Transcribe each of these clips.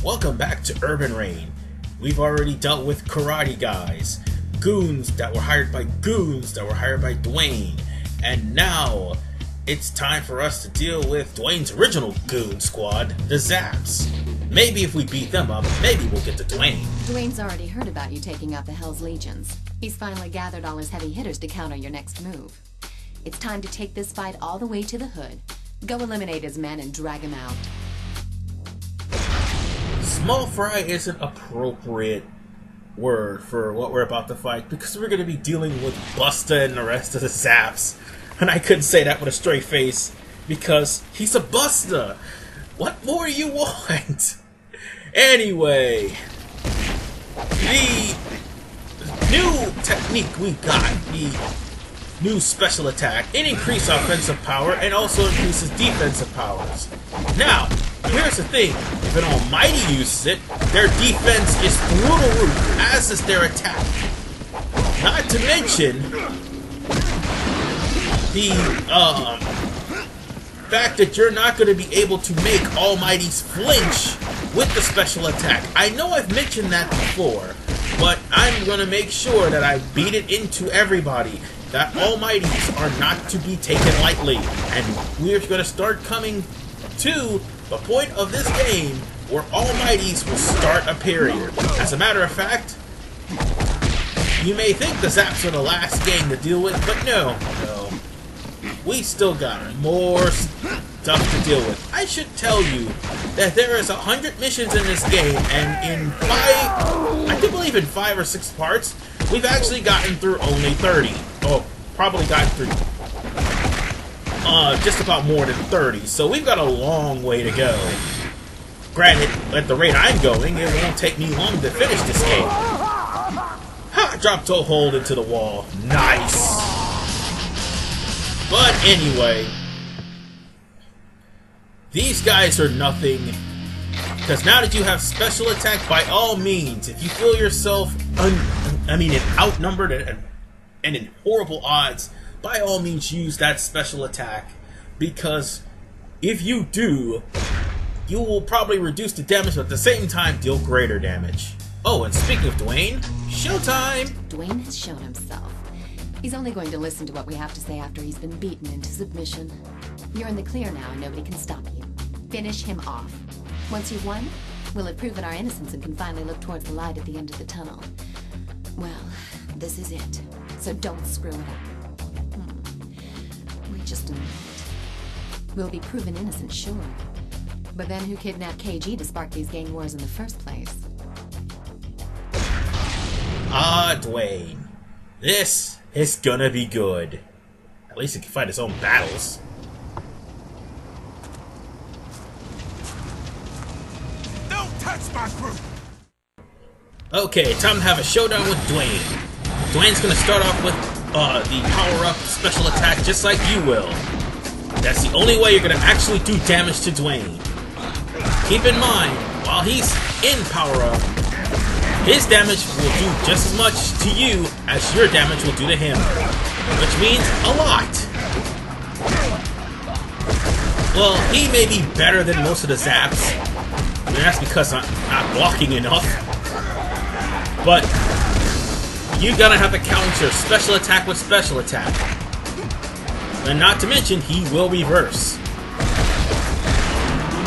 Welcome back to RVMan. We've already dealt with karate guys, goons that were hired by Dwayne, and now it's time for us to deal with Dwayne's original goon squad, the Zaps. Maybe if we beat them up, maybe we'll get to Dwayne. Dwayne's already heard about you taking out the Hell's Legions. He's finally gathered all his heavy hitters to counter your next move. It's time to take this fight all the way to the hood. Go eliminate his men and drag him out. Small fry is an appropriate word for what we're about to fight because we're going to be dealing with Busta and the rest of the Zaps. And I couldn't say that with a straight face because he's a Busta. What more do you want? Anyway, the new technique we got, the new special attack, it increases offensive power and also increases defensive powers. Now, here's the thing, if an Almighty uses it, their defense is through the roof, as is their attack. Not to mention the fact that you're not going to be able to make Almighties flinch with the special attack. I know I've mentioned that before, but I'm going to make sure that I beat it into everybody that Almighties are not to be taken lightly, and we're going to start coming to the point of this game where Almighties will start appearing. As a matter of fact, you may think the Zaps are the last game to deal with, but no. We still got more stuff to deal with. I should tell you that there is 100 missions in this game, and in I do believe in 5 or 6 parts, we've actually gotten through only 30. Oh, probably gotten through just about more than 30, so we've got a long way to go. Granted, at the rate I'm going, it won't take me long to finish this game. Ha! Dropped a hole into the wall. Nice! But anyway, these guys are nothing, because now that you have special attack, by all means, if you feel yourself outnumbered and in horrible odds, by all means use that special attack, because if you do, you will probably reduce the damage, but at the same time deal greater damage. Oh, and speaking of Dwayne, showtime! Dwayne has shown himself. He's only going to listen to what we have to say after he's been beaten into submission. You're in the clear now and nobody can stop you. Finish him off. Once you've won, we'll have proven our innocence and can finally look towards the light at the end of the tunnel. Well, this is it, so don't screw it up. Wait just a minute. We'll be proven innocent, sure. But then who kidnapped KG to spark these gang wars in the first place? Ah, Dwayne. This is gonna be good. At least he can fight his own battles. Don't touch my group! Okay, time to have a showdown with Dwayne. Dwayne's gonna start off with the power-up special attack just like you will. That's the only way you're gonna actually do damage to Dwayne. Keep in mind, while he's in power-up, his damage will do just as much to you as your damage will do to him. Which means a lot. Well, he may be better than most of the Zaps. I mean, that's because I'm not blocking enough. But you're gonna have to counter special attack with special attack. And not to mention, he will reverse.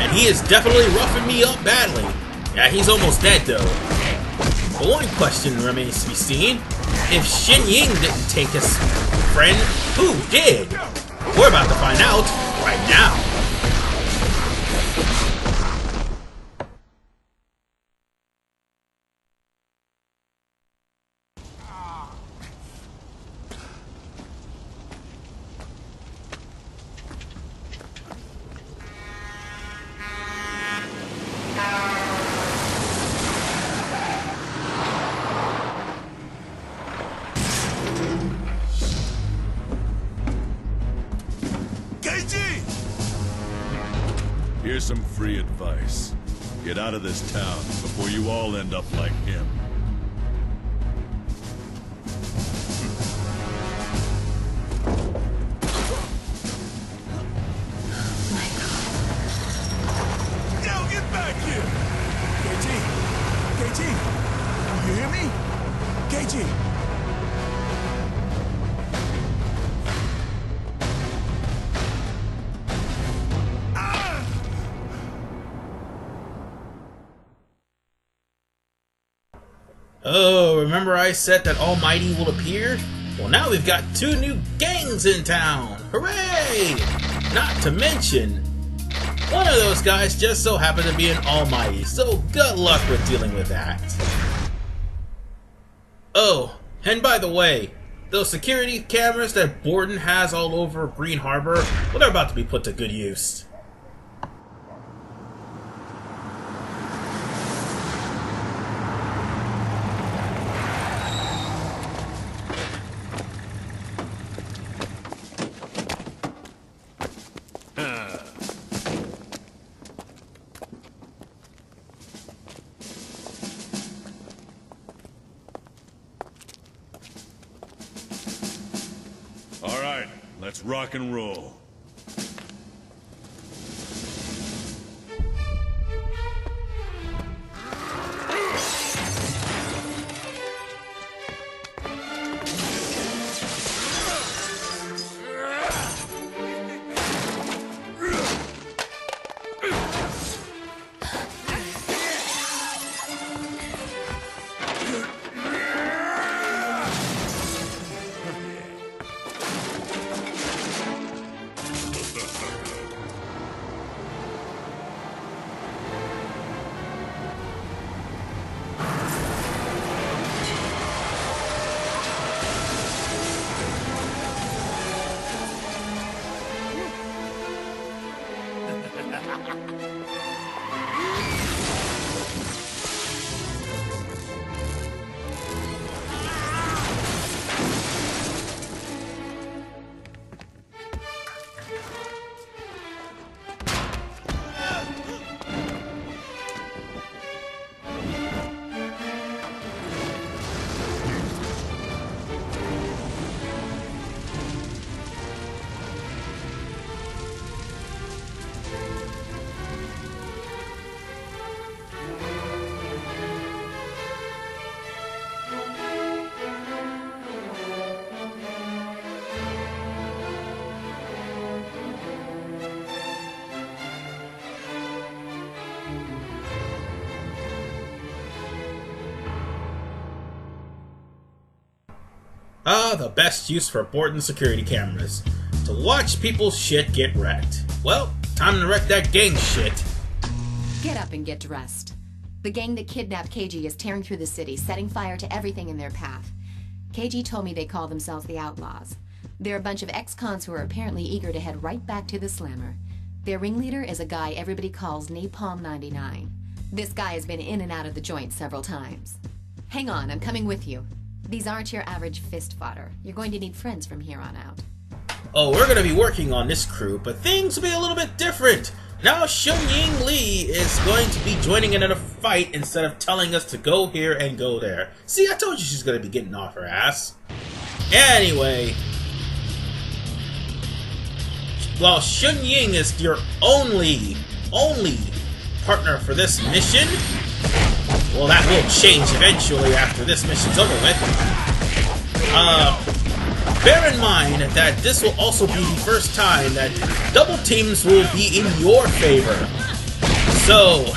And he is definitely roughing me up badly. Yeah, he's almost dead though. But one question remains to be seen. If Shun Ying didn't take his friend, who did? We're about to find out right now. Here's some free advice. Get out of this town before you all end up like him. KG, you hear me? KG. Oh, remember I said that Almighty will appear? Well, now we've got 2 new gangs in town! Hooray! Not to mention, one of those guys just so happened to be an Almighty, so good luck with dealing with that. Oh, and by the way, those security cameras that Bordin has all over Green Harbor, well, they're about to be put to good use. All right, let's rock and roll. The best use for Bordin security cameras. To watch people's shit get wrecked. Well, time to wreck that gang shit. Get up and get dressed. The gang that kidnapped KG is tearing through the city, setting fire to everything in their path. KG told me they call themselves the Outlaws. They're a bunch of ex-cons who are apparently eager to head right back to the Slammer. Their ringleader is a guy everybody calls Napalm 99. This guy has been in and out of the joint several times. Hang on, I'm coming with you. These aren't your average fist fodder. You're going to need friends from here on out. Oh, we're gonna be working on this crew, but things will be a little bit different. Now Shun Ying is going to be joining in a fight instead of telling us to go here and go there. See, I told you she's gonna be getting off her ass. Anyway, while Shun Ying is your only partner for this mission, well, that will change eventually after this mission's over with. Bear in mind that this will also be the first time that double teams will be in your favor. So,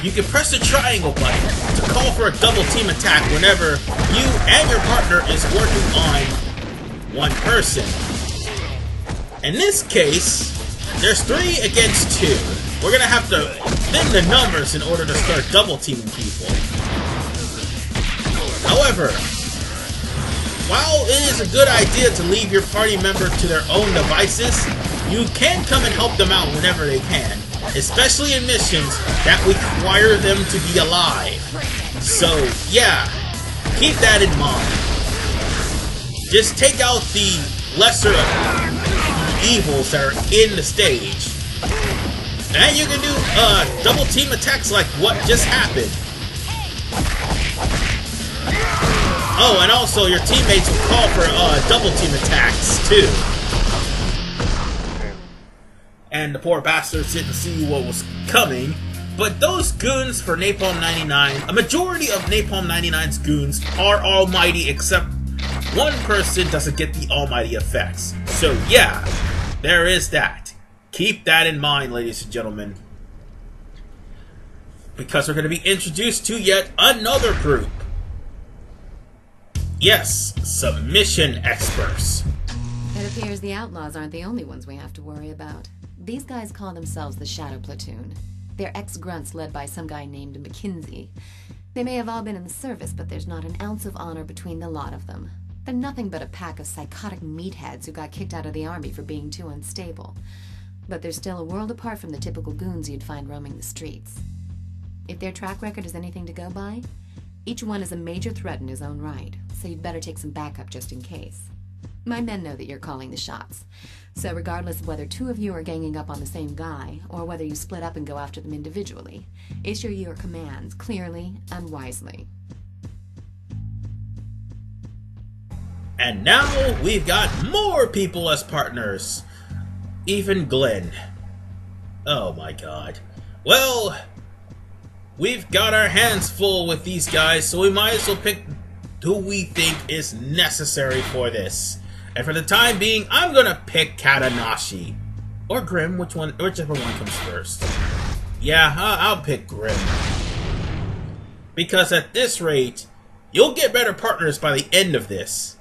you can press the triangle button to call for a double team attack whenever you and your partner is working on one person. In this case, there's 3 against 2. We're gonna have to thin the numbers in order to start double teaming people. However, while it is a good idea to leave your party member to their own devices, you can come and help them out whenever they can, especially in missions that require them to be alive. So, yeah, keep that in mind. Just take out the lesser evils that are in the stage. And you can do double team attacks like what just happened. Oh, and also your teammates will call for double team attacks too. And the poor bastards didn't see what was coming. But those goons for Napalm 99, a majority of Napalm 99's goons are almighty, except one person doesn't get the almighty effects. So yeah, there is that. Keep that in mind, ladies and gentlemen. Because we're going to be introduced to yet another group. Yes, submission experts. It appears the outlaws aren't the only ones we have to worry about. These guys call themselves the Shadow Platoon. They're ex-grunts led by some guy named McKinsey. They may have all been in the service, but there's not an ounce of honor between the lot of them. They're nothing but a pack of psychotic meatheads who got kicked out of the army for being too unstable. But they're still a world apart from the typical goons you'd find roaming the streets. If their track record is anything to go by, each one is a major threat in his own right, so you'd better take some backup just in case. My men know that you're calling the shots, so regardless of whether two of you are ganging up on the same guy, or whether you split up and go after them individually, issue your commands clearly and wisely. And now we've got more people as partners. Even Glenn. Oh my god. Well, we've got our hands full with these guys, so we might as well pick who we think is necessary for this. And for the time being, I'm gonna pick Katanashi. Or Grim, whichever one comes first. Yeah, I'll pick Grim. Because at this rate, you'll get better partners by the end of this.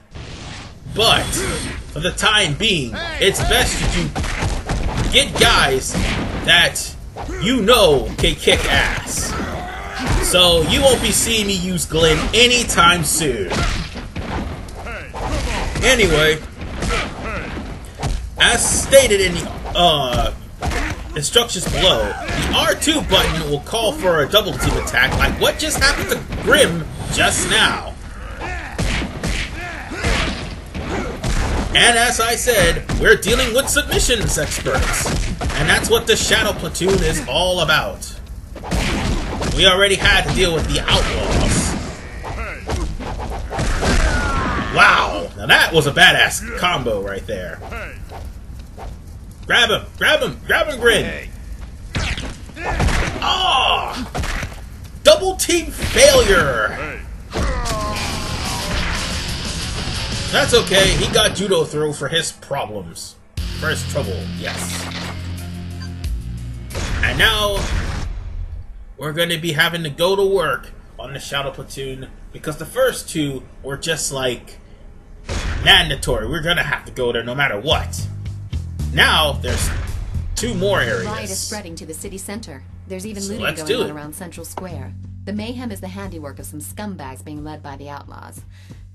But, for the time being, it's best that you get guys that you know can kick ass. So, you won't be seeing me use Glenn anytime soon. Anyway, as stated in the instructions below, the R2 button will call for a double team attack like what just happened to Grim just now. And as I said, we're dealing with submissions experts. And that's what the Shadow Platoon is all about. We already had to deal with the outlaws. Wow, now that was a badass combo right there. Grab him, grab him, grab him, Grin. Ah! Double team failure. That's okay, he got judo throw for his problems. For his trouble, yes. And now, we're going to be having to go to work on the Shadow Platoon, because the first two were just like, mandatory. We're going to have to go there no matter what. Now, there's two more areas. The riot is spreading to the city center. There's even looting going on around Central Square. The mayhem is the handiwork of some scumbags being led by the outlaws.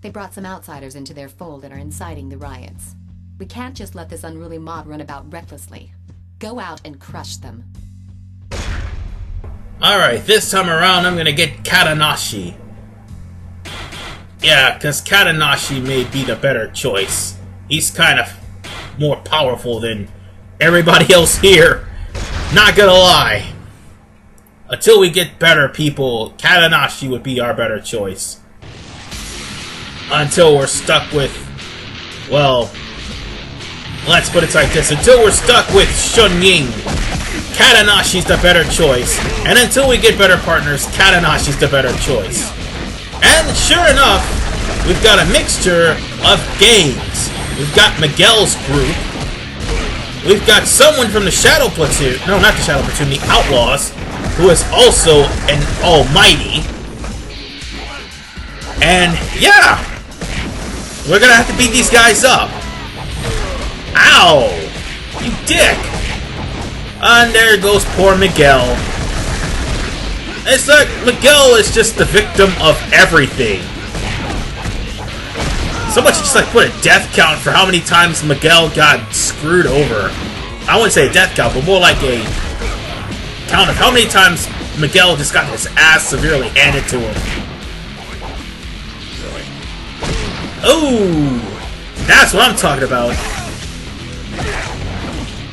They brought some outsiders into their fold and are inciting the riots. We can't just let this unruly mob run about recklessly. Go out and crush them. Alright, this time around I'm gonna get Katanashi. Yeah, because Katanashi may be the better choice. He's kind of more powerful than everybody else here. Not gonna lie. Until we get better people, Katanashi would be our better choice. Until we're stuck with, well, let's put it like this. Until we're stuck with Shun Ying, Katanashi's the better choice. And until we get better partners, Katanashi's the better choice. And sure enough, we've got a mixture of gangs. We've got Miguel's group. We've got someone from the Shadow Platoon. No, not the Shadow Platoon, the Outlaws, who is also an almighty. And yeah, we're gonna have to beat these guys up. Ow! You dick! And there goes poor Miguel. It's like Miguel is just the victim of everything. Somebody just like put a death count for how many times Miguel got screwed over. I wouldn't say a death count, but more like a count of how many times Miguel just got his ass severely handed to him. Oh, that's what I'm talking about.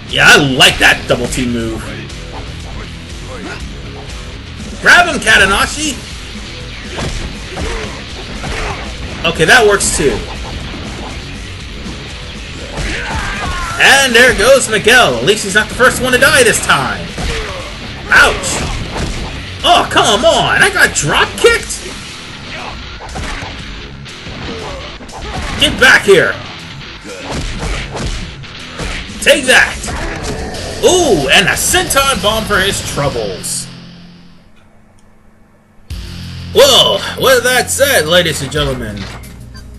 Yeah, I like that double team move. Grab him, Katanashi! Okay, that works too. And there goes Miguel. At least he's not the first one to die this time. Ouch! Oh, come on! I got drop kicked? Get back here! Take that! Ooh, and a senton bomb for his troubles. Well, with that said, ladies and gentlemen,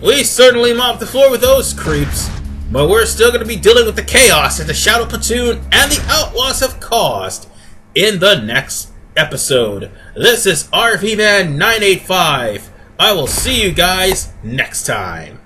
we certainly mopped the floor with those creeps, but we're still going to be dealing with the chaos that the Shadow Platoon and the Outlaws have caused in the next episode. This is RVMan 985. I will see you guys next time.